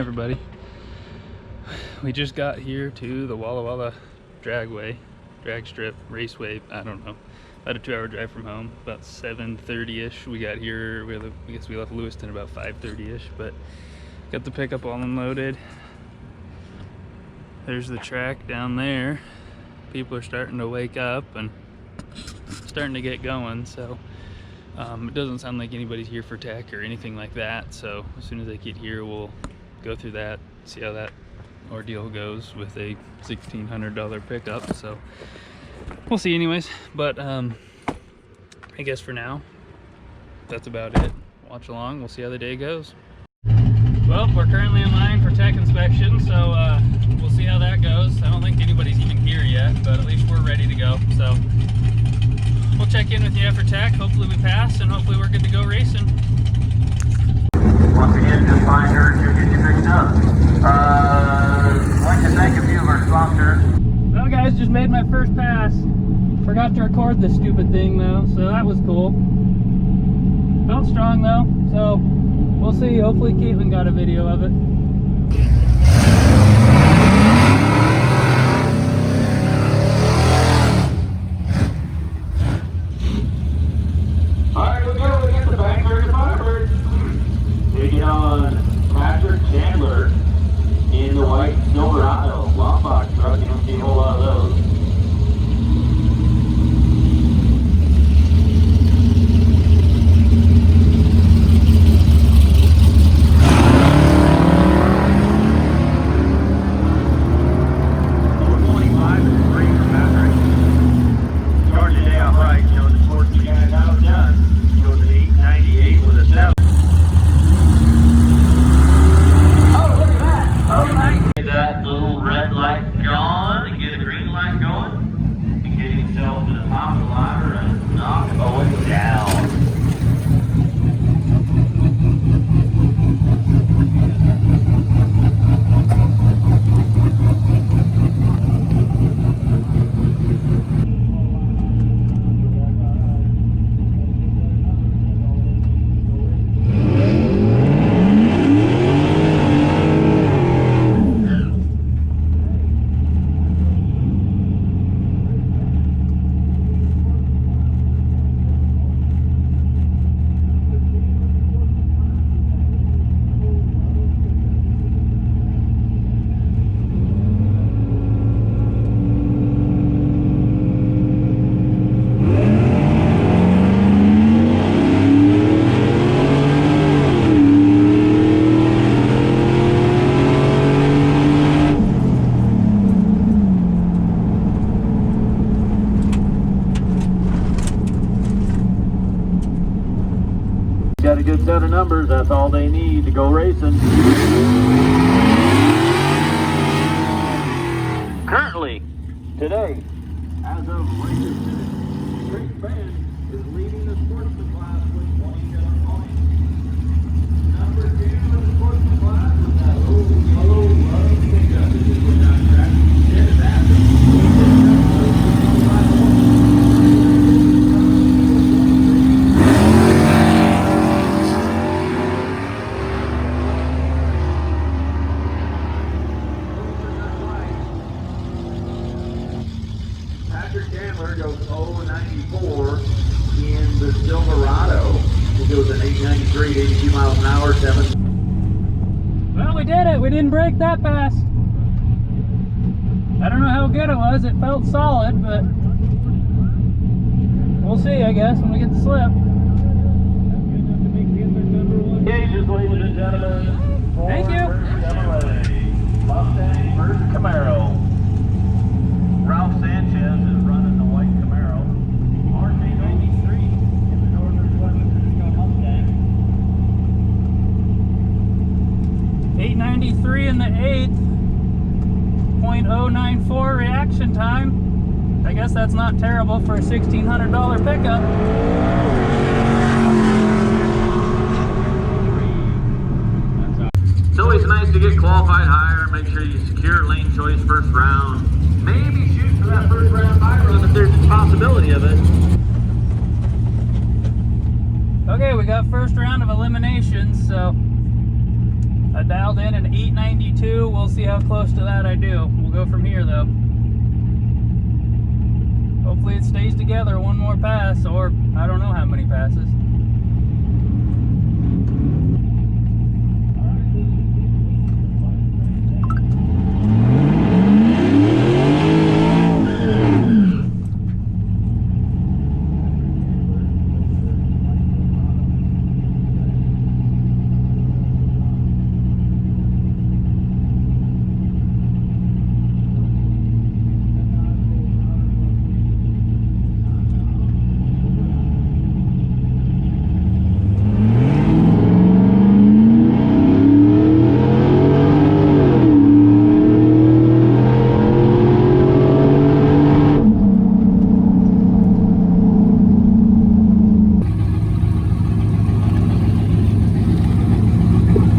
everybody. We just got here to the Walla Walla drag strip, raceway, I don't know. About a 2-hour drive from home, about 7:30ish. We got here, I guess we left Lewiston about 5:30ish, but got the pickup all unloaded. There's the track down there. People are starting to wake up and starting to get going, so it doesn't sound like anybody's here for tech or anything like that, so as soon as they get here we'll go through that, see how that ordeal goes with a $1,600 pickup. So we'll see anyways, but I guess for now that's about it. Watch along, we'll see how the day goes. Well, we're currently in line for tech inspection, so we'll see how that goes. I don't think anybody's even here yet, but at least we're ready to go. So we'll check in with you after tech. Hopefully we pass, and hopefully we're good to go racing. Once again, just find her to get you picked up. I'd like to thank a few of our sponsors. Well guys, just made my first pass. Forgot to record this stupid thing though, so that was cool. Felt strong though, so we'll see. Hopefully Caitlin got a video of it. Alright, we'll go. We got the Backyard Firebird. Taking on Patrick Chandler in the white Silverado. Long box truck, you don't see a whole lot of those. Got a good set of numbers, that's all they need to go racing. Currently, today, as of race finish, Grace Band is leading the sportsman class with 27 points. Number 2 in the sportsman class with that old yellow love pickup that just went down track. There's that. Chandler goes 0-94 in the Silverado. He goes at 893, 82 miles an hour, 7. Well, we did it. We didn't break that fast. I don't know how good it was. It felt solid, but we'll see, I guess, when we get the slip. Gauges, ladies and gentlemen. Thank you. Chevrolet Mustang versus Camaro. Ralph Sanchez is running the white Camaro. RT93 in the Northern Mustang. 893 in the 8th. 0.094 reaction time. I guess that's not terrible for a $1,600 pickup. It's always nice to get qualified higher. Make sure you secure lane choice first round. Maybe shoot for that first round high run if there's a possibility of it. Okay, we got first round of eliminations, so I dialed in an 892. We'll see how close to that I do. We'll go from here though. Hopefully it stays together one more pass, or I don't know how many passes.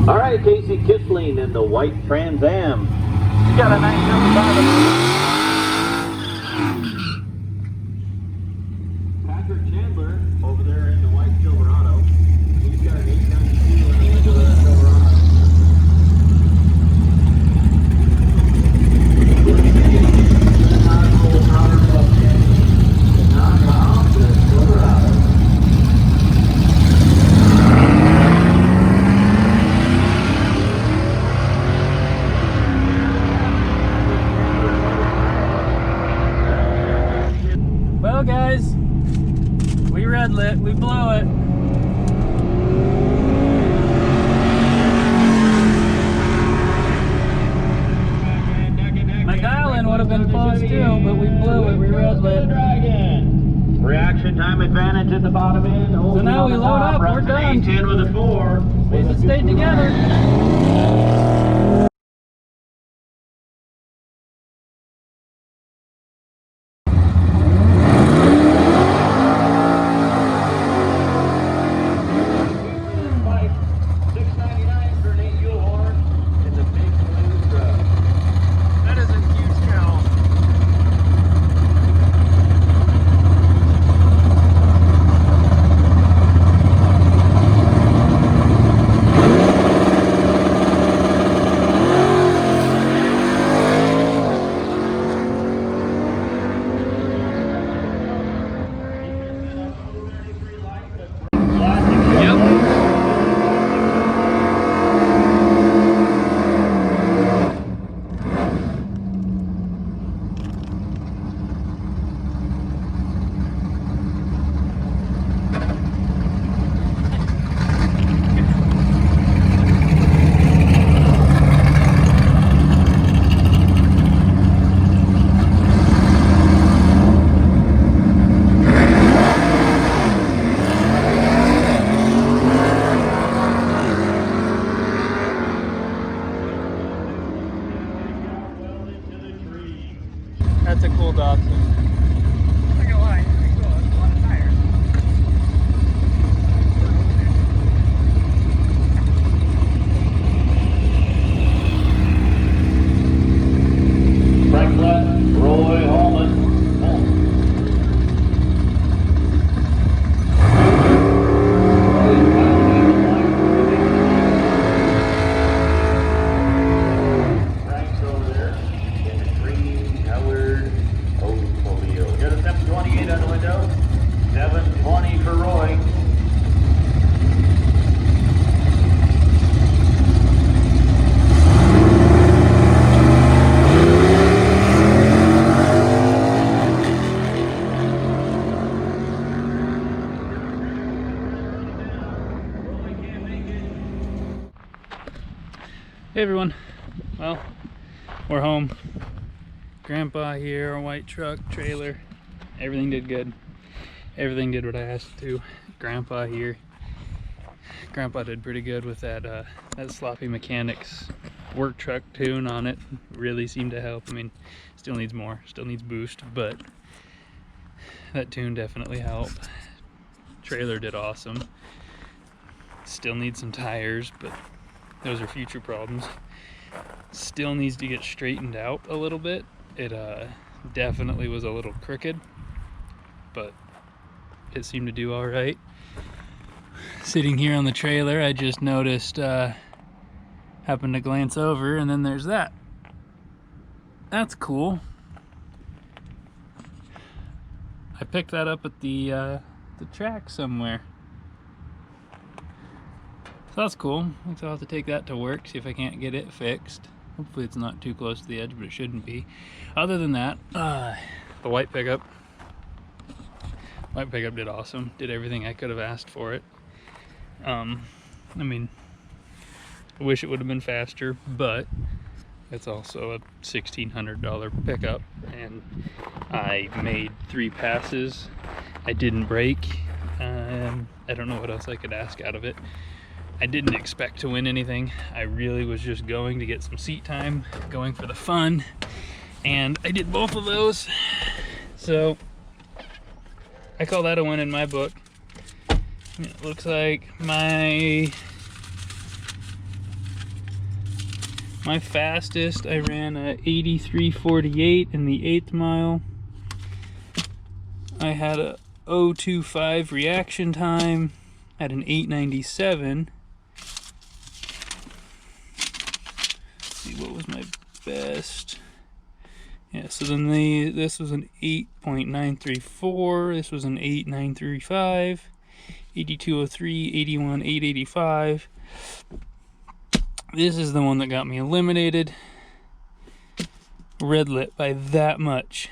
All right, Casey Kissling in the white Trans Am. You got a nice number Patrick Chandler over there in the white Silverado. He's got an 892 in the window of that Silverado. Well guys, we red lit, we blew it. My dial-in would have been close too, but we blew it, we red lit. Reaction time advantage at the bottom end. So now we load up, we're done. 10 with a 4. We just stayed together. That is a huge cow. That's a cool Datsun. Not gonna lie, it's pretty cool. It's a lot of tires. Franklin, Roy Holman. Frank's over there in the green colored Oldsmobile. Got a 728 on the window. 720 for Roy. Hey everyone, well, we're home. Grandpa here, our white truck, trailer, everything did good. Everything did what I asked it to. Grandpa here. Grandpa did pretty good with that that Sloppy Mechanics work truck tune on it. Really seemed to help. I mean, still needs more, still needs boost, but that tune definitely helped. Trailer did awesome. Still needs some tires, but those are future problems. Still needs to get straightened out a little bit. It definitely was a little crooked, but it seemed to do all right. Sitting here on the trailer, I just noticed happened to glance over, and then there's that. That's cool. I picked that up at the track somewhere. So that's cool. So I'll have to take that to work, see if I can't get it fixed. Hopefully it's not too close to the edge, but it shouldn't be. Other than that, the white pickup did awesome. Did everything I could have asked for it. I mean, I wish it would have been faster, but it's also a $1,600 pickup, and I made 3 passes. I didn't brake. I don't know what else I could ask out of it. I didn't expect to win anything. I really was just going to get some seat time, going for the fun, and I did both of those. So I call that a win in my book. It looks like my fastest, I ran a 83.48 in the 8th mile. I had a 0.25 reaction time at an 8.97. Let's see, what was my best? Yeah, so then this was an 8.934, this was an 8.935, 82.03, 81.885. This is the one that got me eliminated. Red lit by that much.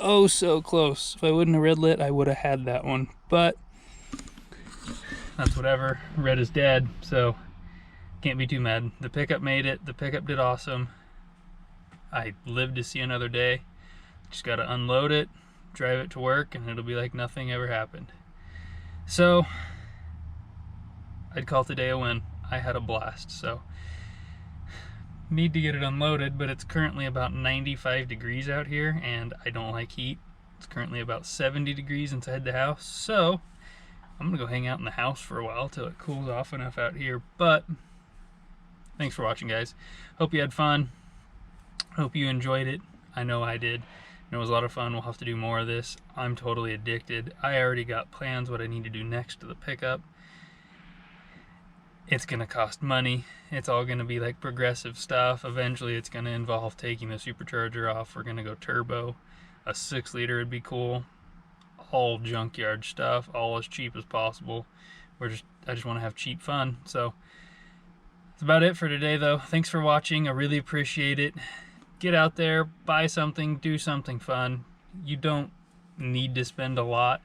Oh, so close. If I wouldn't have red lit, I would have had that one. But that's whatever. Red is dead, so can't be too mad. The pickup made it. The pickup did awesome. I lived to see another day. Just got to unload it, drive it to work, and it'll be like nothing ever happened. So I'd call today a win. I had a blast. So need to get it unloaded, but it's currently about 95 degrees out here, and I don't like heat. It's currently about 70 degrees inside the house, so I'm gonna go hang out in the house for a while till it cools off enough out here. But thanks for watching, guys. Hope you had fun. Hope you enjoyed it. I know I did. It was a lot of fun. We'll have to do more of this. I'm totally addicted. I already got plans what I need to do next to the pickup. It's gonna cost money. It's all gonna be like progressive stuff. Eventually it's gonna involve taking the supercharger off. We're gonna go turbo. A 6-liter would be cool. All junkyard stuff, all as cheap as possible. I just wanna have cheap fun. So that's about it for today though. Thanks for watching. I really appreciate it. Get out there, buy something, do something fun. You don't need to spend a lot.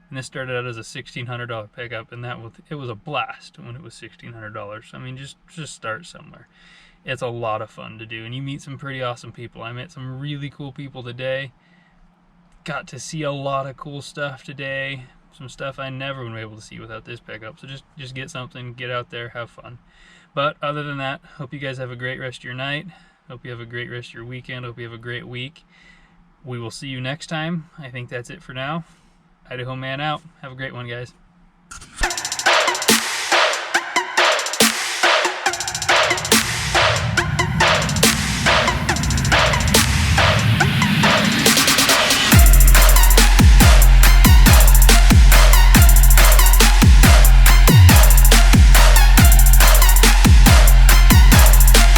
And this started out as a $1,600 pickup, and it was a blast when it was $1,600. I mean, just start somewhere. It's a lot of fun to do, and you meet some pretty awesome people. I met some really cool people today. Got to see a lot of cool stuff today. Some stuff I never would be able to see without this pickup. So just get something, get out there, have fun. But other than that, hope you guys have a great rest of your night. Hope you have a great rest of your weekend. Hope you have a great week. We will see you next time. I think that's it for now. Idaho man out. Have a great one, guys.